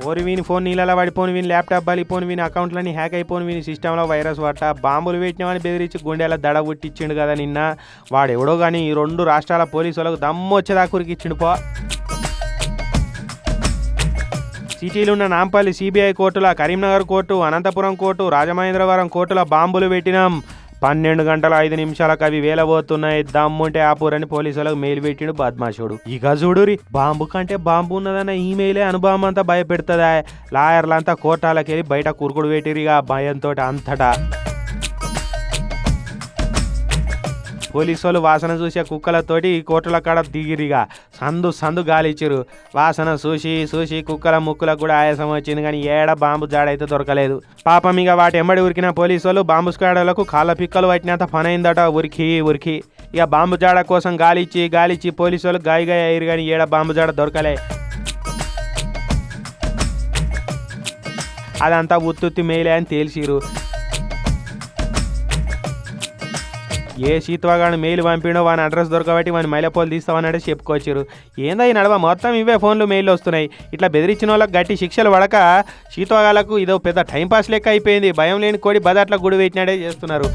ఓరి వీని ఫోన్ నీళ్ళలో పడిపోని వీని ల్యాప్టాప్ బలిపోని వీని అకౌంట్లని హ్యాక్ అయిపోని వీని సిస్టంలో వైరస్ పట్ట బాంబులు పెట్టినామని బెదిరించి గుండెల దడ పుట్టించిండు కదా నిన్న వాడెవడో కానీ ఈ 2 రాష్ట్రాల పోలీసు వాళ్ళకు దమ్మొచ్చేదాకా కురికిచ్చిండు పో. సిటీలో ఉన్న నాంపల్లి సిబిఐ కోర్టుల, కరీంనగర్ కోర్టు, అనంతపురం కోర్టు, రాజమహేంద్రవరం కోర్టుల బాంబులు పెట్టినాం. 12 గంటల 5 నిమిషాలకు అవి వేలబోతున్నాయి. దమ్ముంటే ఆపూరని పోలీసులకు మెయిల్ పెట్టిండు బద్మాషుడు. ఇక చూడురి, బాంబు కంటే బాంబు ఉన్నదన్న ఈమెయిలే అనుభవం అంతా భయపెడుతుందా. లాయర్లంతా కోర్టాలకు వెళ్ళి బయట కురుకుడు పెట్టిరిగా భయంతో అంతటా. పోలీసు వాళ్ళు వాసన చూసే కుక్కలతోటి కోర్టుల కాడ దిగిరిగా సందు గాలిచ్చిరు. వాసన చూసి కుక్కల ముక్కులకు కూడా ఆయాసం వచ్చింది, కానీ ఏడ బాంబు జాడైతే దొరకలేదు. పాపం ఇక వాటి ఎంబడి ఉరికిన పోలీసు వాళ్ళు బాంబు స్క్వాడ్లకు కాళ్ళ పిక్కలు పట్టినంత పని అయిందట. ఉరికి ఇక బాంబు జాడ కోసం గాలిచ్చి పోలీసు వాళ్ళు గాయగా అయ్యారు, కానీ ఏడ బాంబు జాడ దొరకలే. అదంతా ఉత్తుత్తి మేలే అని తేల్చిరు. ఏ సీత్వాగాడు మెయిల్ పంపిడో వాని అడ్రస్ దొరకబట్టి వాని మైలపోలు తీస్తామన్నట్టు చెప్పుకొచ్చారు. ఏందో ఈ నడవ మొత్తం ఇవే ఫోన్లు మెయిల్ వస్తున్నాయి. ఇట్లా బెదిరించిన వాళ్ళకి గట్టి శిక్షలు పడక సీత్వాగాలకు ఇదో పెద్ద టైంపాస్ లెక్క అయిపోయింది. భయం లేని కోడి బదాట్ల గుడి పెట్టినట్టే చేస్తున్నారు.